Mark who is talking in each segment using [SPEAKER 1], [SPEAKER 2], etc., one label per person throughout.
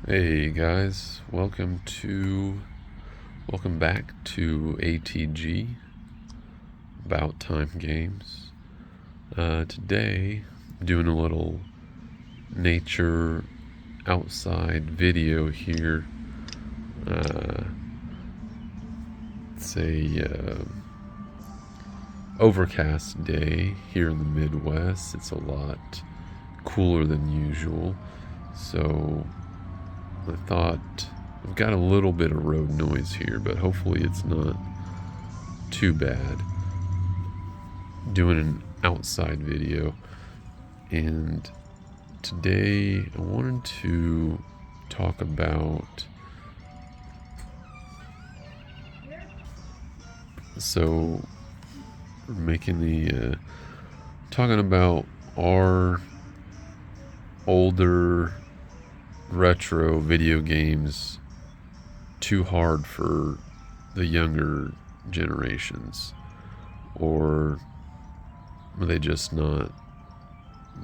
[SPEAKER 1] Hey guys, welcome back to ATG, About Time Games. Today, doing a little nature outside video here. It's a overcast day here in the Midwest. It's a lot cooler than usual, so I thought I've got a little bit of road noise here, but hopefully it's not too bad. Doing an outside video, and today I wanted to talk about talking about our older retro video games too hard for the younger generations, or are they just not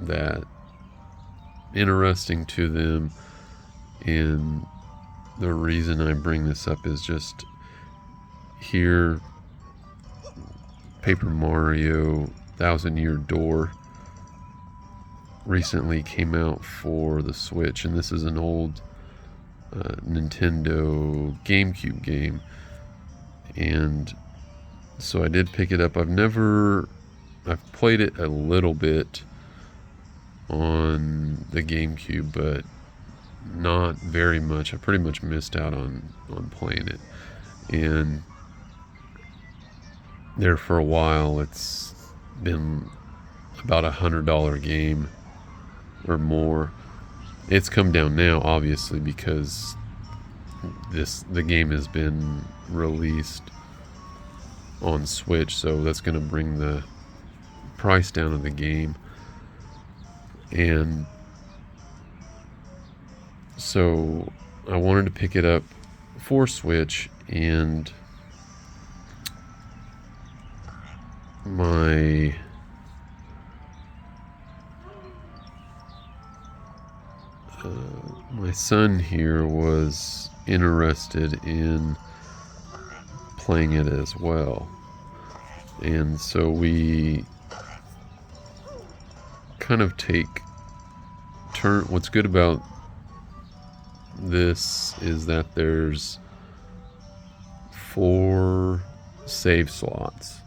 [SPEAKER 1] that interesting to them? And the reason I bring this up is just here, Paper Mario Thousand Year Door recently came out for the Switch, and this is an old Nintendo GameCube game, and so I did pick it up. I've played it a little bit on the GameCube, but not very much. I pretty much missed out on playing it, and there for a while it's been about $100 game or more. It's come down now, obviously, because the game has been released on Switch, so that's going to bring the price down of the game. And so I wanted to pick it up for Switch, and my son here was interested in playing it as well, and so we kind of take turn. What's good about this is that there's 4 save slots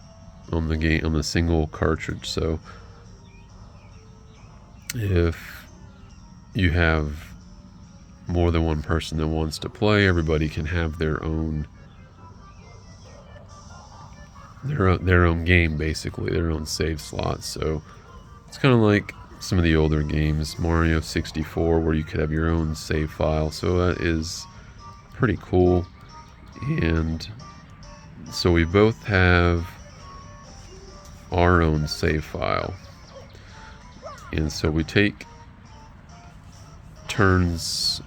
[SPEAKER 1] on the game, on the single cartridge. So if you have more than one person that wants to play, everybody can have their own game, basically their own save slots. So it's kind of like some of the older games, Mario 64, where you could have your own save file. So that is pretty cool. And so we both have our own save file, and so we take turns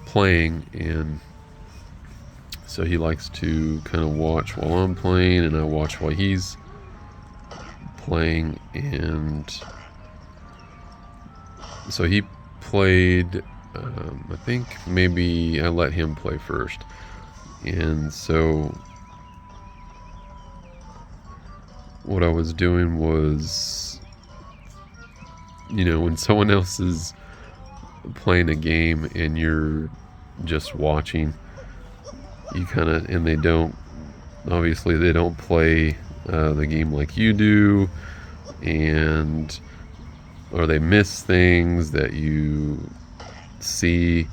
[SPEAKER 1] playing, and so he likes to kind of watch while I'm playing, and I watch while he's playing. And so he played, I think maybe I let him play first, and so what I was doing was, when someone else is playing a game and you're just watching, you kind of, and they don't play the game like you do, and or they miss things that you see.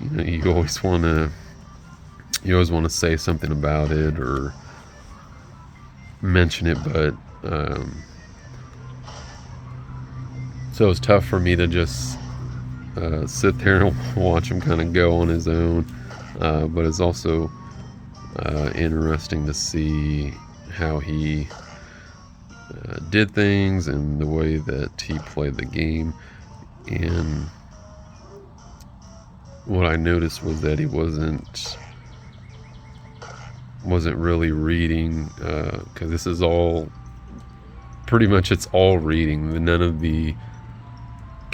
[SPEAKER 1] You always want to say something about it or mention it, but so it's tough for me to just sit there and watch him kind of go on his own, but it's also interesting to see how he did things and the way that he played the game. And what I noticed was that he wasn't really reading, because this is all pretty much, it's all reading. None of the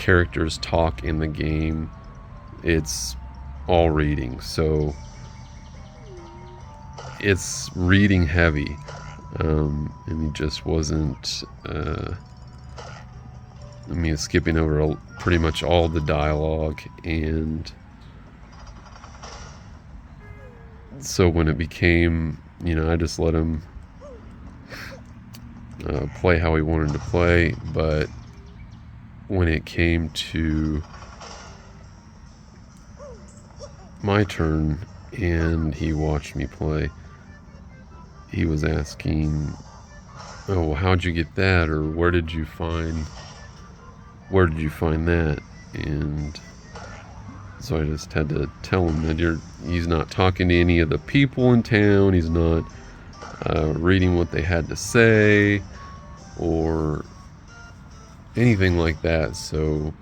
[SPEAKER 1] characters talk in the game, it's all reading. So it's reading heavy. And he just wasn't, skipping over pretty much all the dialogue. And so when it became, I just let him play how he wanted to play. But when it came to my turn and he watched me play, he was asking, "Oh, well, how'd you get that?" or where did you find that?" And so I just had to tell him that he's not talking to any of the people in town. He's not reading what they had to say or anything like that. So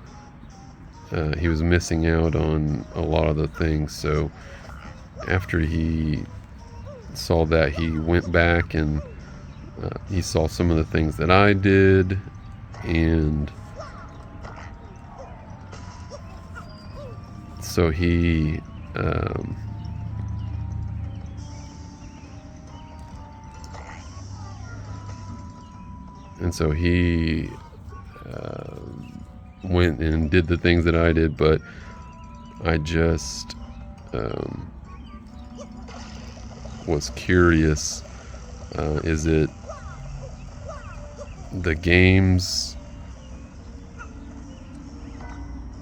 [SPEAKER 1] he was missing out on a lot of the things. So after he saw that, he went back and he saw some of the things that I did, and so he went and did the things that I did. But I just was curious, is it the games,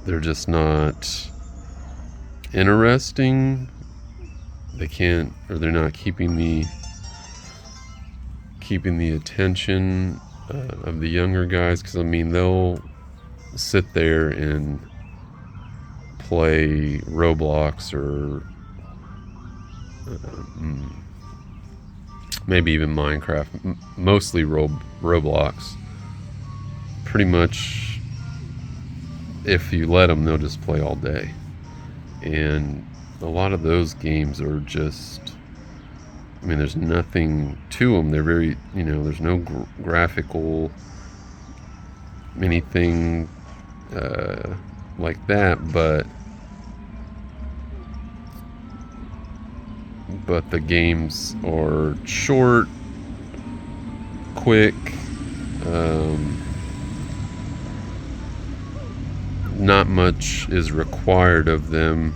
[SPEAKER 1] they're just not interesting, they're not keeping the attention of the younger guys? Because they'll sit there and play Roblox or maybe even Minecraft, mostly Roblox. Pretty much, if you let them, they'll just play all day. And a lot of those games are just, there's nothing to them. They're very, there's no graphical anything like that, but the games are short, quick, not much is required of them.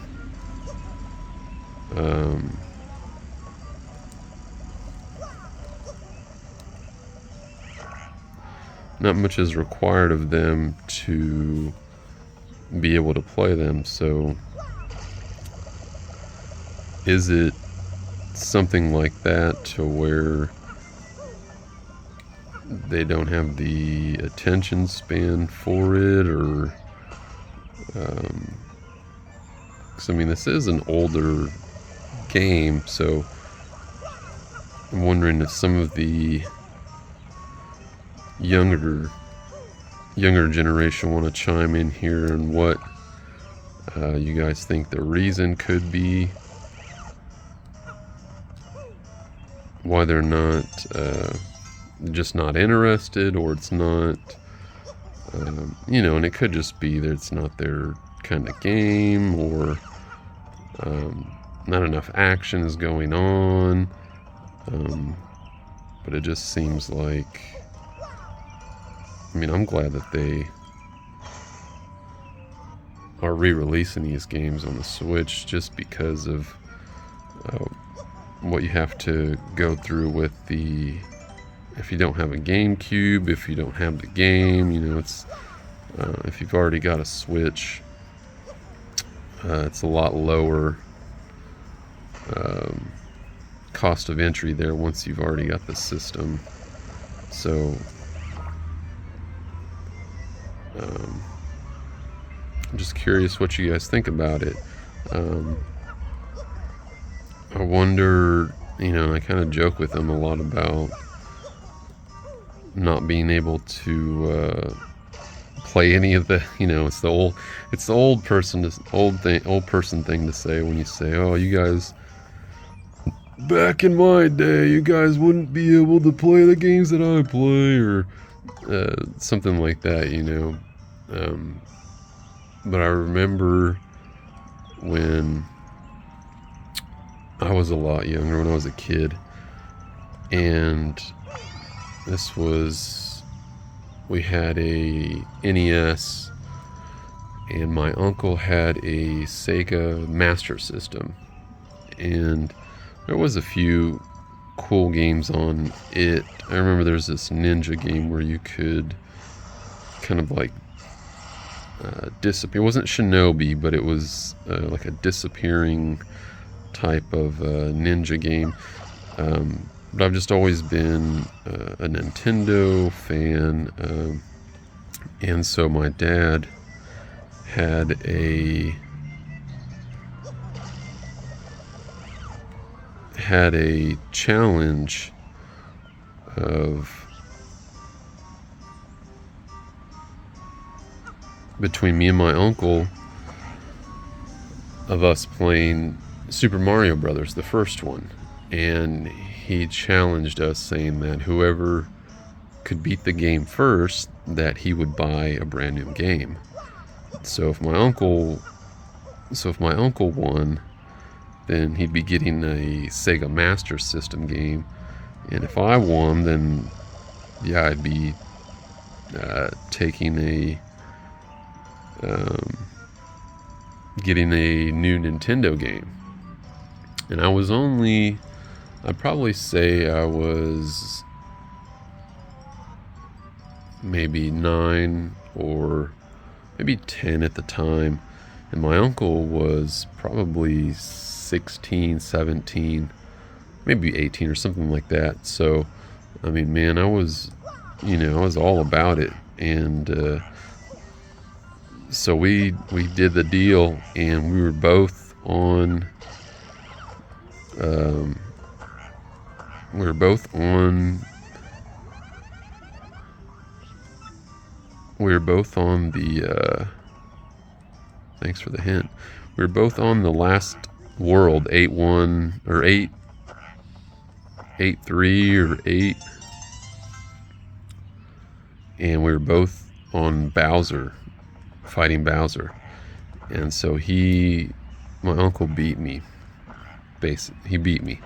[SPEAKER 1] Not much is required of them to be able to play them. So is it something like that to where they don't have the attention span for it? Or this is an older game, so I'm wondering if some of the younger generation want to chime in here and what you guys think the reason could be why they're not just not interested, or it's not and it could just be that it's not their kind of game, or not enough action is going on, but it just seems like, I'm glad that they are re-releasing these games on the Switch, just because of what you have to go through with if you don't have a GameCube, if you don't have the game, it's if you've already got a Switch, it's a lot lower cost of entry there once you've already got the system. So I'm just curious what you guys think about it. I wonder, I kind of joke with them a lot about not being able to play any of the, it's the old person thing to say when you say, "Oh, you guys, back in my day, you guys wouldn't be able to play the games that I play," or something like that, But I remember when I was a lot younger, when I was a kid, and we had a NES, and my uncle had a Sega Master System, and there was a few cool games on it. I remember there's this ninja game where you could kind of like disappear. It wasn't Shinobi, but it was like a disappearing type of ninja game. But I've just always been a Nintendo fan, and so my dad had a challenge of between me and my uncle of us playing Super Mario Brothers, the first one, and he challenged us, saying that whoever could beat the game first, that he would buy a brand new game. So if my uncle won, then he'd be getting a Sega Master System game, and if I won, then yeah, I'd be getting a new Nintendo game. And I'd probably say I was maybe 9 or maybe 10 at the time, and my uncle was probably 16, 17, maybe 18 or something like that. So I mean, man, I was all about it, and so we did the deal, and we were both on the thanks for the hint. We were both on the last world, 8-1 or 8-3 or 8, and we were both on Bowser, fighting Bowser. And so my uncle beat me. He beat me,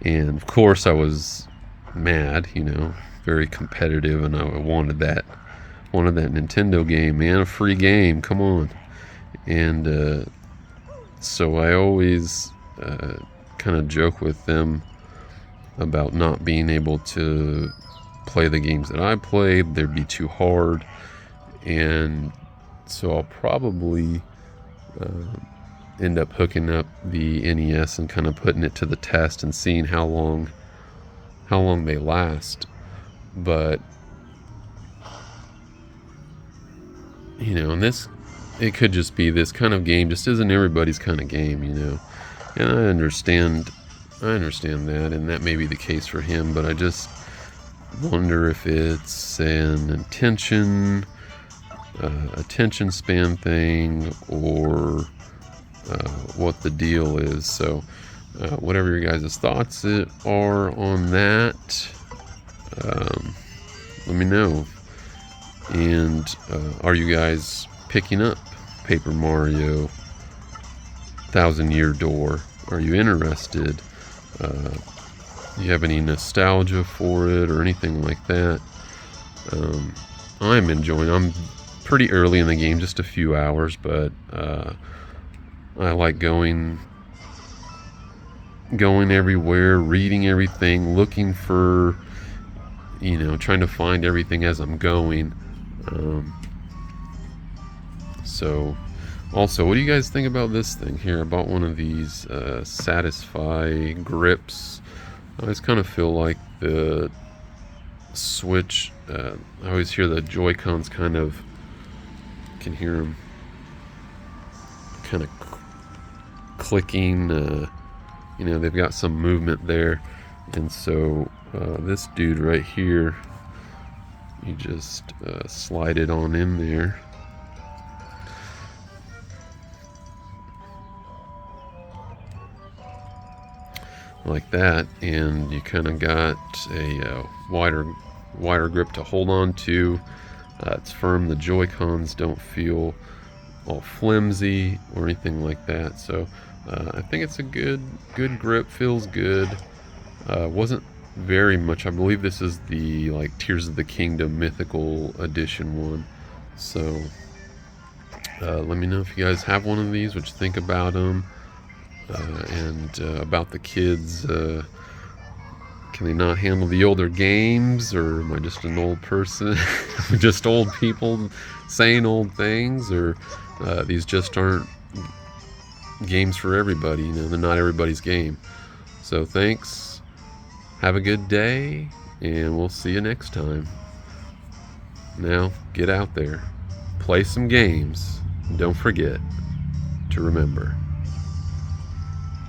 [SPEAKER 1] and of course I was mad, very competitive, and I wanted that Nintendo game, man, a free game, come on. And so I always kind of joke with them about not being able to play the games that I played. They'd be too hard, and so I'll probably end up hooking up the NES and kind of putting it to the test and seeing how long they last. But and it could just be this kind of game just isn't everybody's kind of game, and I understand that, and that may be the case for him, but I just wonder if it's an attention span thing, or what the deal is. So whatever your guys' thoughts are on that, let me know. And are you guys picking up Paper Mario Thousand Year Door? Are you interested? Do you have any nostalgia for it or anything like that? I'm pretty early in the game, just a few hours, but I like going everywhere, reading everything, looking for, trying to find everything as I'm going. So also, what do you guys think about this thing here? I bought one of these Satisfy grips. I always kind of feel like the Switch, I always hear the Joy-Cons can hear them kind of clicking. They've got some movement there, and so this dude right here, you just slide it on in there, like that, and you kind of got a wider grip to hold on to. It's firm. The Joy-Cons don't feel all flimsy or anything like that. So I think it's a good grip, feels good. Wasn't very much. I believe this is the like Tears of the Kingdom Mythical Edition one. So let me know if you guys have one of these, what you think about them, and about the kids. Can they not handle the older games, or am I just an old person? Just old people saying old things, or these just aren't games for everybody. You know, they're not everybody's game. So thanks. Have a good day, and we'll see you next time. Now, get out there, play some games, and don't forget to remember.